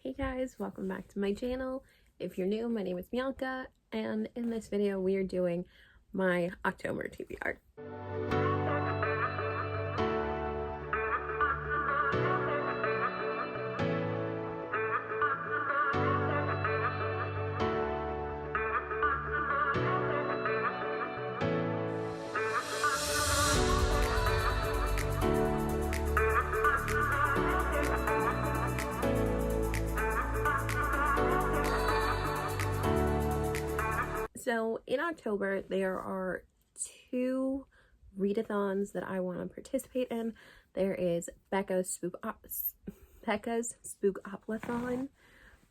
Hey guys, welcome back to my channel. If you're new, my name is Bianca, and in this video we are doing my October TBR. So in October, there are two readathons that I want to participate in. There is Becca's Spookoplathon,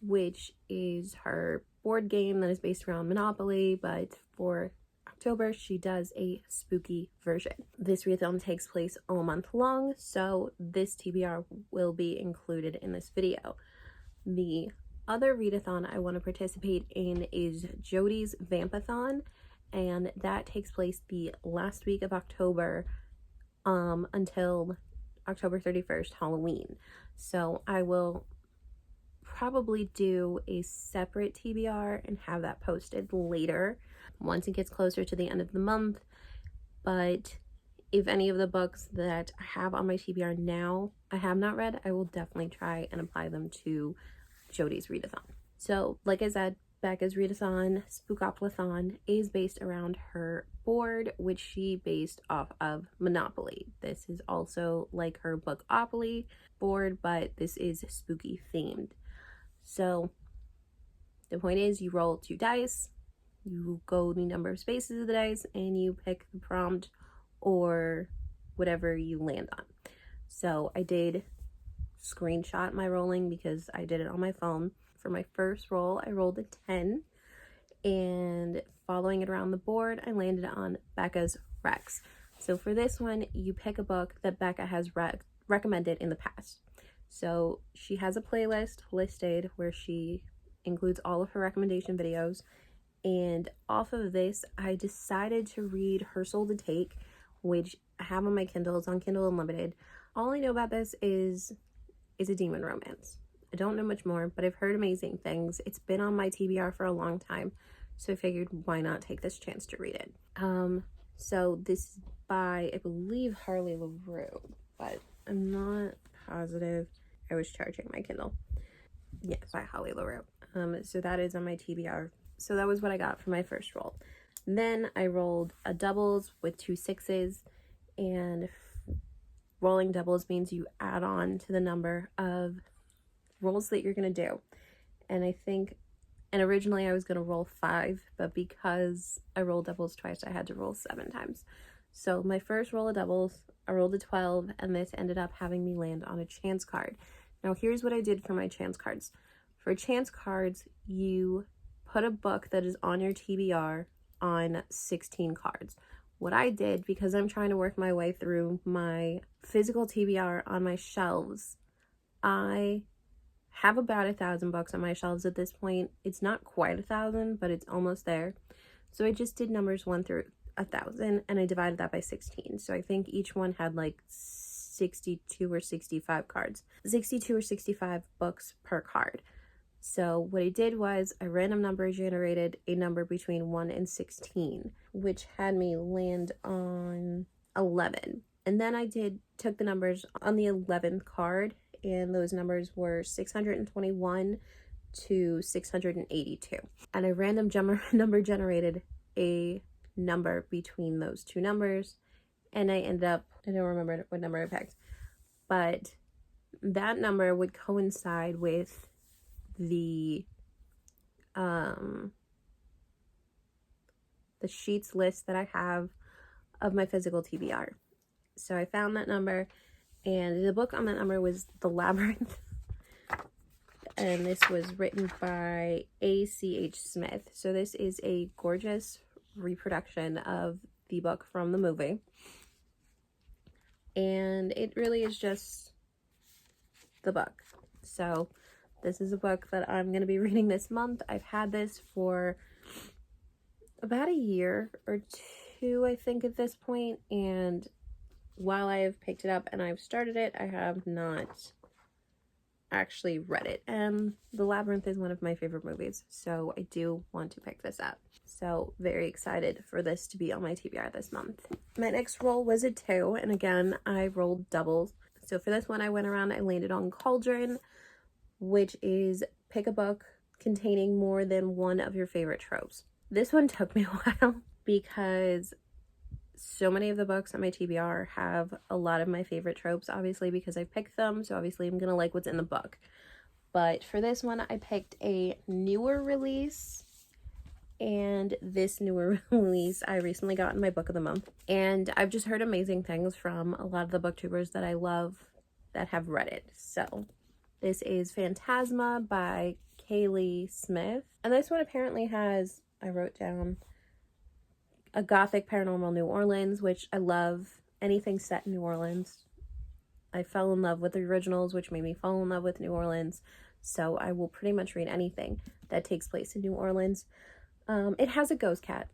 which is her board game that is based around Monopoly, but for October she does a spooky version. This readathon takes place all month long, so this TBR will be included in this video. The other readathon I want to participate in is Jody's Vampathon, and that takes place the last week of October until October 31st, Halloween. So I will probably do a separate TBR and have that posted later once it gets closer to the end of the month. But if any of the books that I have on my TBR now I have not read, I will definitely try and apply them to Jody's readathon. So like I said, Becca's readathon, Spookoplathon, is based around her board, which she based off of Monopoly. This is also like her Bookopoly board, but this is spooky themed. So the point is, you roll 2 dice, you go the number of spaces of the dice, and you pick the prompt or whatever you land on. So I did screenshot my rolling because I did it on my phone. For my first roll, I rolled a 10, and following it around the board, I landed on Becca's Rex. So for this one, you pick a book that Becca has recommended in the past. So she has a playlist listed where she includes all of her recommendation videos, and off of this, I decided to read Her Soul to Take, which I have on my Kindle. It's on Kindle Unlimited. All I know about this is a demon romance. I don't know much more, but I've heard amazing things. It's been on my TBR for a long time, so I figured why not take this chance to read it. So this is by, I believe, Harley LaRue, but I'm not positive. I was charging my Kindle. Yes, by Harley LaRue. So that is on my TBR. So that was what I got for my first roll. Then I rolled a doubles with 2 6s, and rolling doubles means you add on to the number of rolls that you're going to do. And originally I was going to roll 5, but because I rolled doubles twice, I had to roll 7 times. So my first roll of doubles, I rolled a 12, and this ended up having me land on a chance card. Now here's what I did for my chance cards. For chance cards, you put a book that is on your TBR on 16 cards. What I did, because I'm trying to work my way through my physical TBR on my shelves, I have about 1,000 books on my shelves at this point. It's not quite 1,000, but it's almost there. So I just did numbers 1 through 1,000, and I divided that by 16. So I think each one had like 62 or 65 cards. 62 or 65 books per card. So what I did was I random number generated a number between 1 and 16, which had me land on 11. And then I took the numbers on the 11th card, and those numbers were 621 to 682. And I random number generated a number between those two numbers, and I ended up, I don't remember what number I picked, but that number would coincide with the sheets list that I have of my physical TBR. So I found that number, and the book on that number was The Labyrinth, and this was written by A.C.H. Smith. So this is a gorgeous reproduction of the book from the movie, and it really is just the book. So this is a book that I'm going to be reading this month. I've had this for about a year or 2, I think, at this point, and while I have picked it up and I've started it, I have not actually read it, and The Labyrinth is one of my favorite movies, so I do want to pick this up. So very excited for this to be on my TBR this month. My next roll was a 2, and again, I rolled doubles. So for this one, I went around, I landed on Cauldron, which is pick a book containing more than one of your favorite tropes. This one took me a while because so many of the books on my TBR have a lot of my favorite tropes, obviously, because I picked them, so obviously I'm gonna like what's in the book. But for this one, I picked a newer release, and this newer release I recently got in my book of the month, and I've just heard amazing things from a lot of the booktubers that I love that have read it. So this is Phantasma by Kaylee Smith, and this one apparently has, I wrote down, a gothic paranormal New Orleans, which I love. Anything set in New Orleans. I fell in love with the originals, which made me fall in love with New Orleans, so I will pretty much read anything that takes place in New Orleans. It has a ghost cat,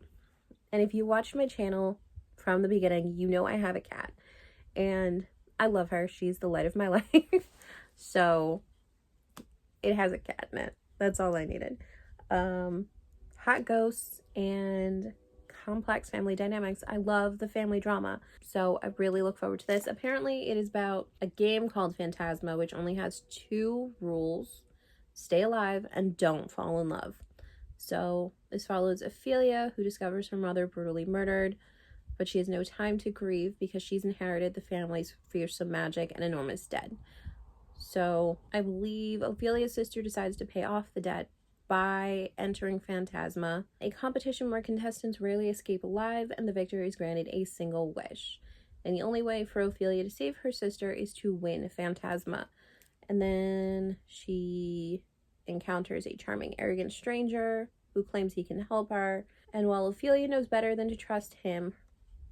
and if you watch my channel from the beginning, you know I have a cat, and I love her. She's the light of my life. So it has a cat in it. That's all I needed. Hot ghosts and complex family dynamics. I love the family drama, so I really look forward to this. Apparently it is about a game called Phantasma, which only has 2 rules: stay alive and don't fall in love. So this follows Ophelia, who discovers her mother brutally murdered, but she has no time to grieve because she's inherited the family's fearsome magic and enormous debt. So I believe Ophelia's sister decides to pay off the debt by entering Phantasma, a competition where contestants rarely escape alive, and the victor is granted a single wish. And the only way for Ophelia to save her sister is to win Phantasma. And then she encounters a charming, arrogant stranger who claims he can help her. And while Ophelia knows better than to trust him,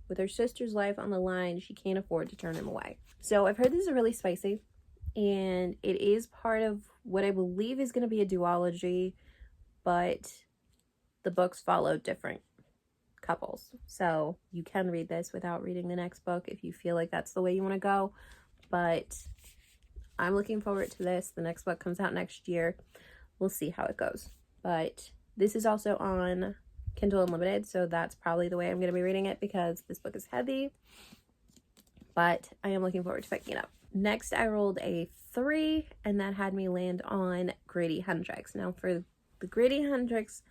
with her sister's life on the line, she can't afford to turn him away. So I've heard this is really spicy, and it is part of what I believe is going to be a duology, but the books follow different couples. So you can read this without reading the next book if you feel like that's the way you want to go. But I'm looking forward to this. The next book comes out next year. We'll see how it goes. But this is also on Kindle Unlimited, so that's probably the way I'm going to be reading it because this book is heavy. But I am looking forward to picking it up. Next, I rolled a 3, and that had me land on Grady Hendrix. Now, for the Grady Hendrix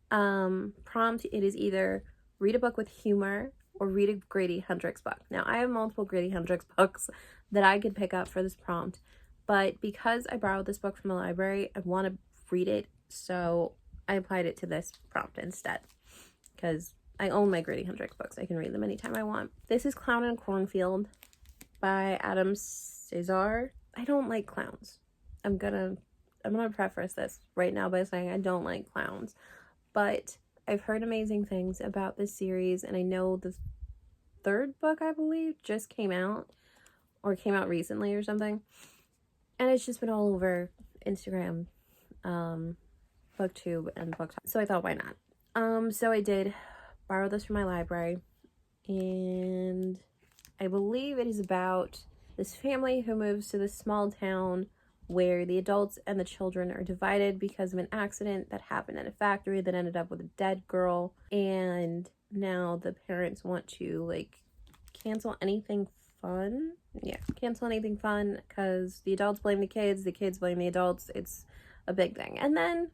prompt, it is either read a book with humor or read a Grady Hendrix book. Now, I have multiple Grady Hendrix books that I could pick up for this prompt, but because I borrowed this book from the library, I want to read it, so I applied it to this prompt instead, because I own my Grady Hendrix books. I can read them anytime I want. This is Clown in a Cornfield by Adam Cesar. I don't like clowns. I'm gonna preface this right now by saying I don't like clowns, but I've heard amazing things about this series, and I know the 3rd book, I believe, just came out, or came out recently or something, and it's just been all over Instagram, BookTube, and BookTok. So I thought, why not? So I did borrow this from my library, and I believe it is about this family who moves to this small town where the adults and the children are divided because of an accident that happened at a factory that ended up with a dead girl. And now the parents want to, like, cancel anything fun. Yeah, cancel anything fun because the adults blame the kids blame the adults. It's a big thing. And then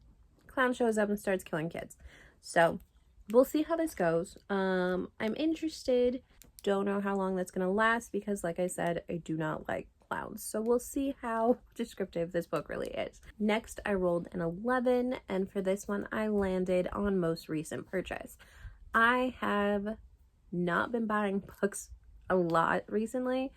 Clown shows up and starts killing kids. So we'll see how this goes. I'm interested. Don't know how long that's gonna last because, like I said, I do not like clowns. So we'll see how descriptive this book really is. Next, I rolled an 11, and for this one, I landed on most recent purchase. I have not been buying books a lot recently,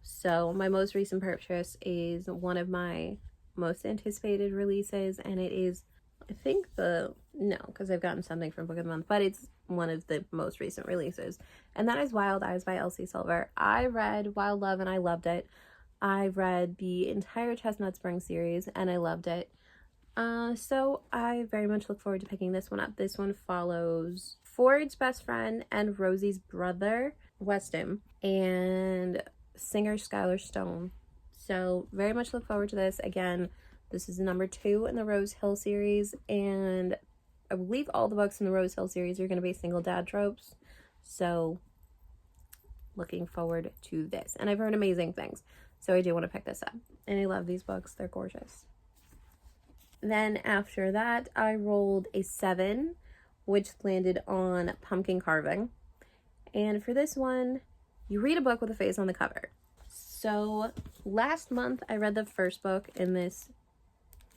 so my most recent purchase is one of my most anticipated releases, and it is, I think because I've gotten something from Book of the Month, but it's one of the most recent releases, and that is Wild Eyes by Elsie Silver. I read Wild Love and I loved it. I read the entire Chestnut Spring series and I loved it. So I very much look forward to picking this one up. This one follows Ford's best friend and Rosie's brother, Weston, and singer Skylar Stone. So very much look forward to this. Again, this is number 2 in the Rose Hill series, and I believe all the books in the Rose Hill series are going to be single dad tropes. So looking forward to this. And I've heard amazing things, so I do want to pick this up. And I love these books. They're gorgeous. Then after that, I rolled a 7, which landed on pumpkin carving. And for this one, you read a book with a face on the cover. So last month, I read the first book in this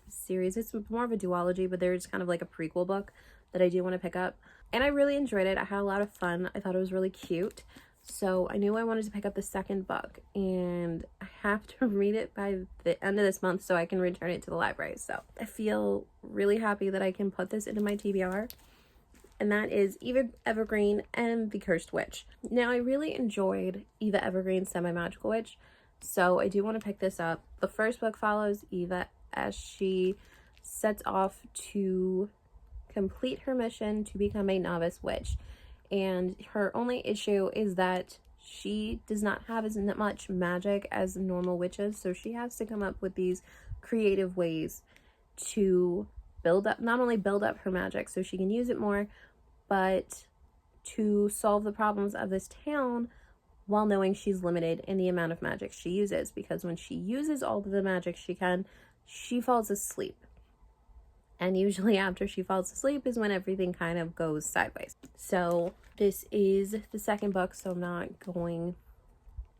series. It's more of a duology, but there's kind of like a prequel book that I do want to pick up. And I really enjoyed it. I had a lot of fun. I thought it was really cute. So I knew I wanted to pick up the second book, and I have to read it by the end of this month so I can return it to the library. So I feel really happy that I can put this into my TBR, and that is Eva Evergreen and the Cursed Witch. Now, I really enjoyed Eva Evergreen's Semi-Magical Witch, so I do want to pick this up. The first book follows Eva as she sets off to complete her mission to become a novice witch. And her only issue is that she does not have as much magic as normal witches, so she has to come up with these creative ways to not only build up her magic so she can use it more, but to solve the problems of this town while knowing she's limited in the amount of magic she uses, because when she uses all of the magic she can, she falls asleep. And usually after she falls asleep is when everything kind of goes sideways. So this is the second book, so I'm not going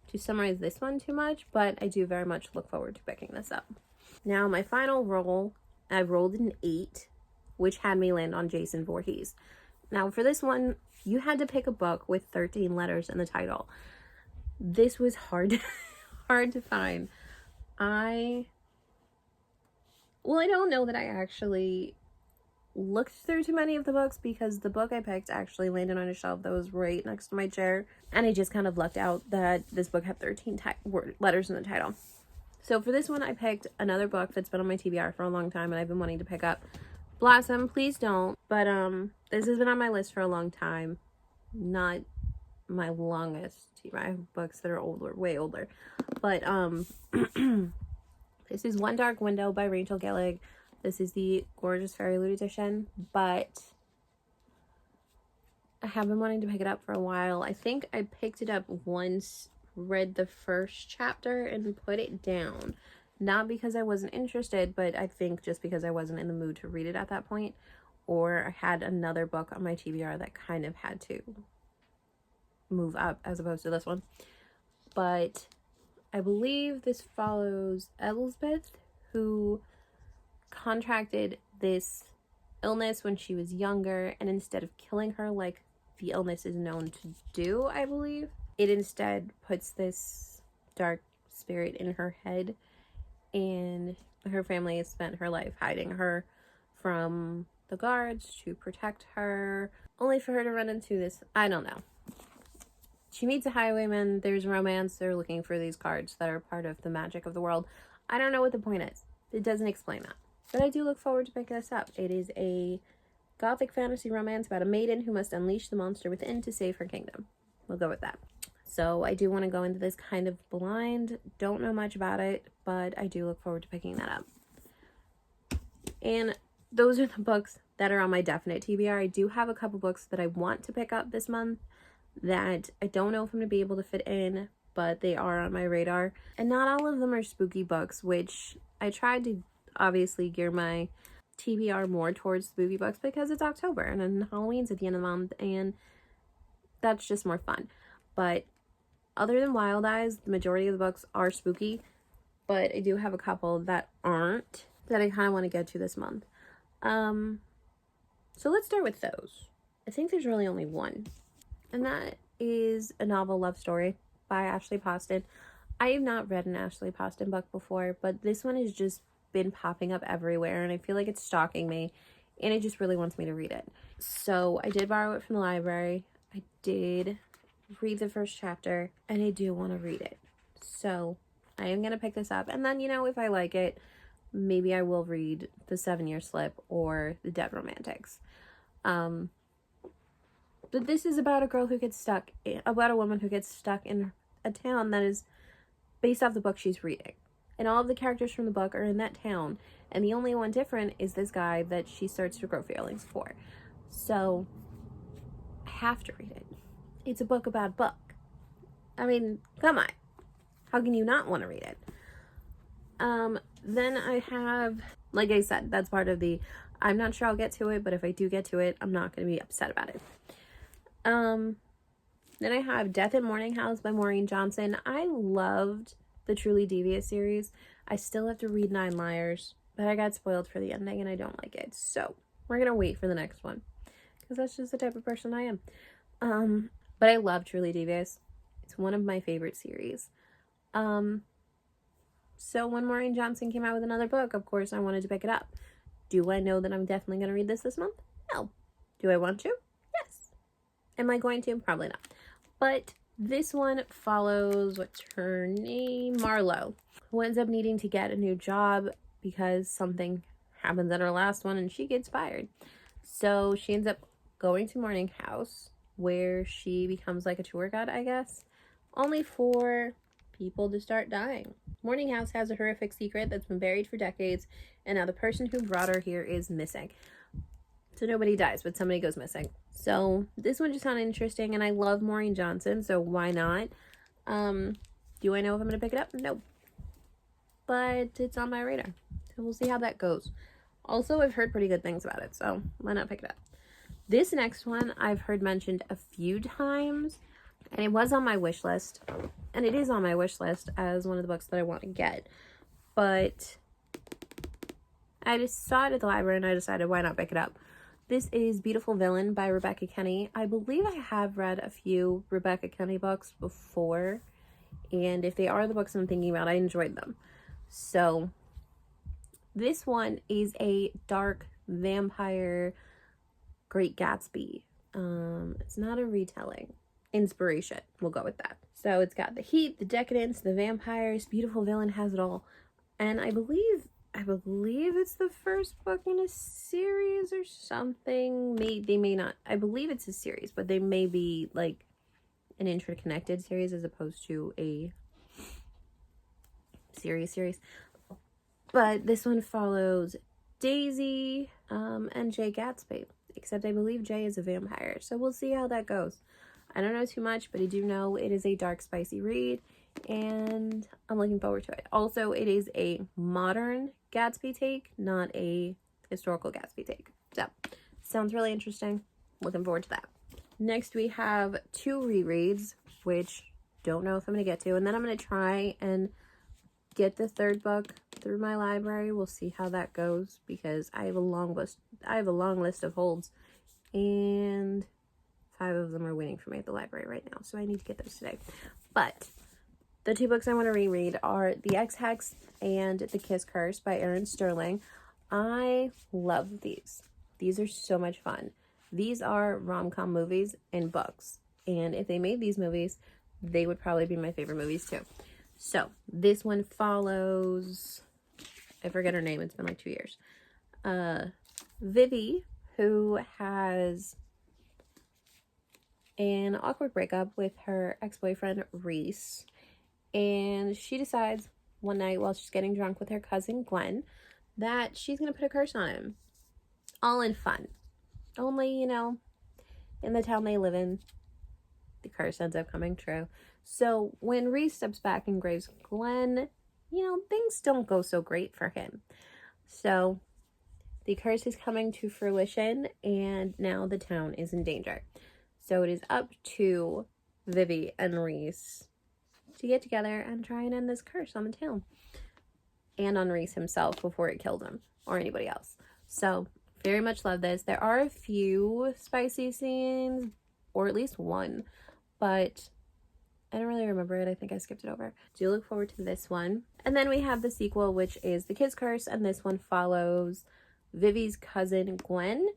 to summarize this one too much, but I do very much look forward to picking this up. Now, my final roll, I rolled an 8, which had me land on Jason Voorhees. Now, for this one, you had to pick a book with 13 letters in the title. This was hard to find. I don't know that I actually looked through too many of the books, because the book I picked actually landed on a shelf that was right next to my chair, and I just kind of lucked out that this book had 13 letters in the title. So for this one, I picked another book that's been on my TBR for a long time and I've been wanting to pick up. Blossom, Please Don't. But this has been on my list for a long time. Not my longest TBR. I have books that are older, way older. But this is One Dark Window by Rachel Gillig. This is the gorgeous Fairy Loot edition, but I have been wanting to pick it up for a while. I think I picked it up once, read the first chapter, and put it down. Not because I wasn't interested, but I think just because I wasn't in the mood to read it at that point, or I had another book on my TBR that kind of had to move up as opposed to this one. But I believe this follows Elizabeth, who contracted this illness when she was younger, and instead of killing her like the illness is known to do, I believe, it instead puts this dark spirit in her head, and her family has spent her life hiding her from the guards to protect her, only for her to run into this, I don't know. She meets a highwayman, there's romance, they're looking for these cards that are part of the magic of the world. I don't know what the point is. It doesn't explain that. But I do look forward to picking this up. It is a gothic fantasy romance about a maiden who must unleash the monster within to save her kingdom. We'll go with that. So I do want to go into this kind of blind. Don't know much about it, but I do look forward to picking that up. And those are the books that are on my definite TBR. I do have a couple books that I want to pick up this month that I don't know if I'm going to be able to fit in, but they are on my radar. And not all of them are spooky books, which I tried to obviously gear my TBR more towards spooky books because it's October and then Halloween's at the end of the month, and that's just more fun. But other than Wild Eyes, the majority of the books are spooky, but I do have a couple that aren't, that I kind of want to get to this month. So let's start with those. I think there's really only one, and that is a novel love story by Ashley Poston. I have not read an Ashley Poston book before, but this one has just been popping up everywhere, and I feel like it's stalking me, and it just really wants me to read it. So I did borrow it from the library. I did read the first chapter, and I do want to read it. So I am going to pick this up, and then, if I like it, maybe I will read The 7-Year Slip or The Dead Romantics. But this is about a girl who gets about a woman who gets stuck in a town that is based off the book she's reading. And all of the characters from the book are in that town. And the only one different is this guy that she starts to grow feelings for. So, I have to read it. It's a book about a book. I mean, come on. How can you not want to read it? Then I have, like I said, that's part of the, I'm not sure I'll get to it, but if I do get to it, I'm not going to be upset about it. Then I have Death in Mourning House by Maureen Johnson. I loved the Truly Devious series. I still have to read Nine Liars, but I got spoiled for the ending and I don't like it. So we're going to wait for the next one because that's just the type of person I am. But I love Truly Devious. It's one of my favorite series. So when Maureen Johnson came out with another book, of course I wanted to pick it up. Do I know that I'm definitely going to read this month? No. Do I want to? Yes. Am I going to? Probably not. But this one follows, what's her name? Marlo, who ends up needing to get a new job because something happens at her last one and she gets fired. So she ends up going to Mourning House where she becomes like a tour guide, I guess, only for people to start dying. Mourning House has a horrific secret that's been buried for decades, and now the person who brought her here is missing. So nobody dies, but somebody goes missing. So this one just sounded interesting, and I love Maureen Johnson, so why not? Do I know if I'm going to pick it up? No. But it's on my radar. So we'll see how that goes. Also, I've heard pretty good things about it, so why not pick it up? This next one I've heard mentioned a few times, and it was on my wish list. And it is on my wish list as one of the books that I want to get. But I just saw it at the library and I decided why not pick it up. This is Beautiful Villain by Rebecca Kenny. I believe I have read a few Rebecca Kenny books before. And if they are the books I'm thinking about, I enjoyed them. So this one is a dark vampire Great Gatsby. It's not a retelling. Inspiration. We'll go with that. So it's got the heat, the decadence, the vampires. Beautiful Villain has it all. And I believe it's the first book in a series or something. They may not. I believe it's a series, but they may be like an interconnected series as opposed to a series. But this one follows Daisy and Jay Gatsby. Except I believe Jay is a vampire. So we'll see how that goes. I don't know too much, but I do know it is a dark, spicy read, and I'm looking forward to it. Also, it is a modern Gatsby take, not a historical Gatsby take. So, sounds really interesting. Looking forward to that. Next, we have 2 rereads, which don't know if I'm going to get to, and then I'm going to try and get the 3rd book through my library. We'll see how that goes, because I have a long list of holds, and 5 of them are waiting for me at the library right now, so I need to get those today. But the 2 books I want to reread are The Ex-Hex and The Kiss Curse by Erin Sterling. I love these. These are so much fun. These are rom-com movies and books, and if they made these movies, they would probably be my favorite movies too. So this one follows, I forget her name, it's been like 2 years, Vivi, who has an awkward breakup with her ex-boyfriend Reese, and she decides one night while she's getting drunk with her cousin Gwen that she's gonna put a curse on him, all in fun. Only, you know, in the town they live in, the curse ends up coming true. So when Reese steps back and graves Gwen, you know, things don't go so great for him. So the curse is coming to fruition, and now the town is in danger. So it is up to Vivi and Reese to get together and try and end this curse on the town. And on Reese himself before it killed him or anybody else. So very much love this. There are a few spicy scenes, or at least one, but I don't really remember it. I think I skipped it over. Do look forward to this one. And then we have the sequel, which is The Kiss Curse, and this one follows Vivi's cousin Gwen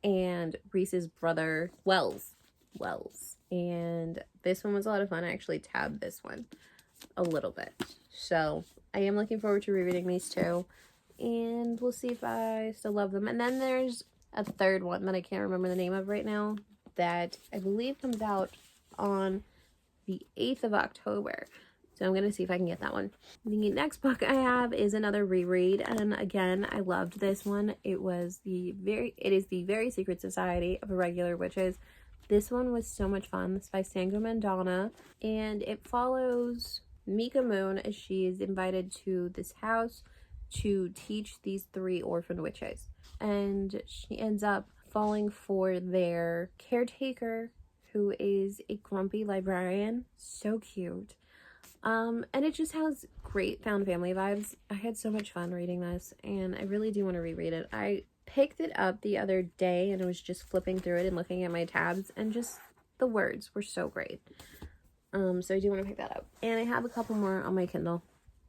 and Reese's brother Wells. And this one was a lot of fun. I actually tabbed this one a little bit. So I am looking forward to rereading these 2. And we'll see if I still love them. And then there's a 3rd one that I can't remember the name of right now that I believe comes out on the 8th of October. So I'm gonna see if I can get that one. The next book I have is another reread, and again, I loved this one. It is the Very Secret Society of Irregular Witches. This one was so much fun. It's by Sango Mandana, and it follows Mika Moon as she is invited to this house to teach these 3 orphan witches. And she ends up falling for their caretaker, who is a grumpy librarian. So cute. And it just has great found family vibes. I had so much fun reading this, and I really do want to reread it. I picked it up the other day and I was just flipping through it and looking at my tabs, and just the words were so great. So I do want to pick that up. And I have a couple more on my Kindle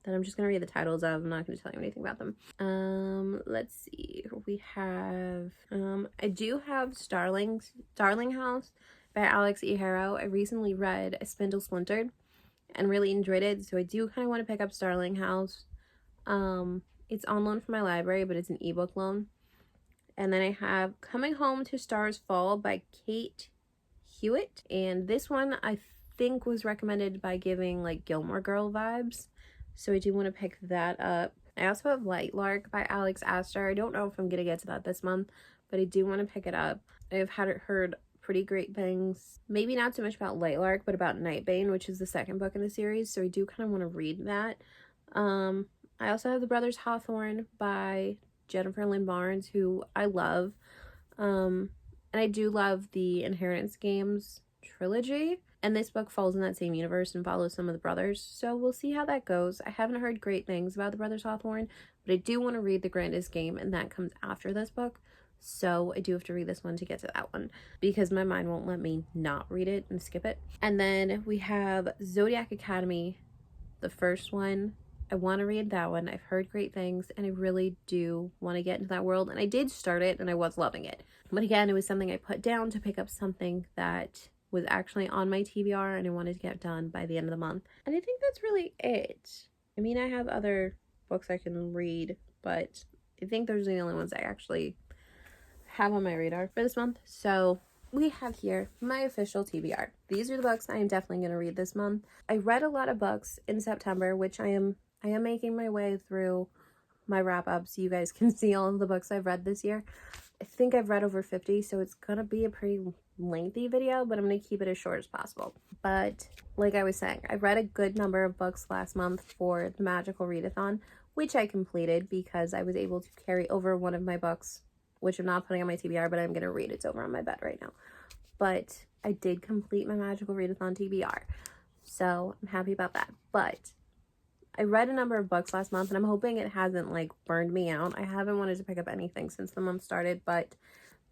that I'm just going to read the titles of. I'm not going to tell you anything about them. Let's see. We have, I do have Starling House by Alex E. Harrow. I recently read A Spindle Splintered and really enjoyed it, so I do kind of want to pick up Starling House. It's on loan from my library, but it's an ebook loan. And then I have Coming Home to Stars Fall by Kate Hewitt, and this one I think was recommended by giving like Gilmore Girl vibes, so I do want to pick that up. I also have Light Lark by Alex Astor. I don't know if I'm gonna get to that this month, but I do want to pick it up. I've heard pretty great things, maybe not so much about Light Lark, but about Nightbane, which is the 2nd book in the series, so I do kind of want to read that. I also have The Brothers Hawthorne by Jennifer Lynn Barnes, who I love. And I do love the Inheritance Games trilogy, and this book falls in that same universe and follows some of the brothers, so we'll see how that goes. I haven't heard great things about The Brothers Hawthorne, but I do want to read The Grandest Game, and that comes after this book, so I do have to read this one to get to that one, because my mind won't let me not read it and skip it. And then we have Zodiac Academy, the first one. I want to read that one. I've heard great things, and I really do want to get into that world, and I did start it and I was loving it, but again, it was something I put down to pick up something that was actually on my TBR, and I wanted to get done by the end of the month. And I think that's really it. I mean, I have other books I can read, but I think those are the only ones I actually have on my radar for this month. So we have here my official TBR. These are the books I am definitely going to read this month. I read a lot of books in September, which I am making my way through my wrap up so you guys can see all of the books I've read this year. I think I've read over 50, so it's gonna be a pretty lengthy video, but I'm gonna keep it as short as possible. But like I was saying, I read a good number of books last month for the Magical Readathon, which I completed because I was able to carry over one of my books, which I'm not putting on my TBR, but I'm gonna read. It's over on my bed right now. But I did complete my Magical Readathon TBR, so I'm happy about that. But I read a number of books last month, and I'm hoping it hasn't like burned me out. I haven't wanted to pick up anything since the month started, but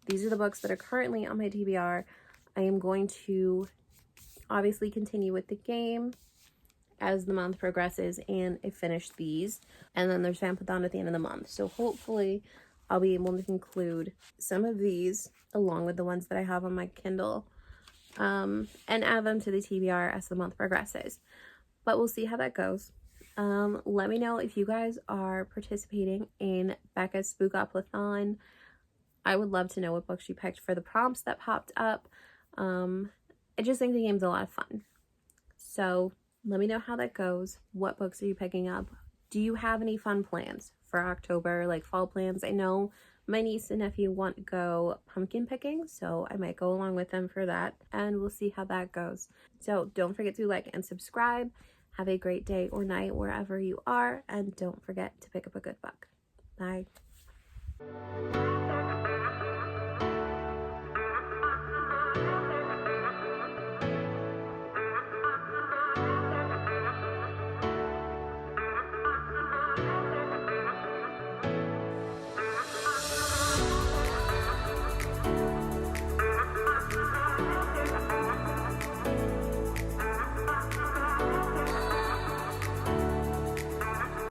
these are the books that are currently on my TBR. I am going to obviously continue with the game as the month progresses, and I finish these, and then there's Spookoplathon at the end of the month. So hopefully I'll be able to conclude some of these along with the ones that I have on my Kindle, and add them to the TBR as the month progresses. But we'll see how that goes. Let me know if you guys are participating in Becca's Spookoplathon. I would love to know what books you picked for the prompts that popped up. I just think the game's a lot of fun. So let me know how that goes. What books are you picking up? Do you have any fun plans for October, like fall plans? I know my niece and nephew want to go pumpkin picking, so I might go along with them for that, and we'll see how that goes. So don't forget to like and subscribe. Have a great day or night wherever you are, and don't forget to pick up a good book. Bye.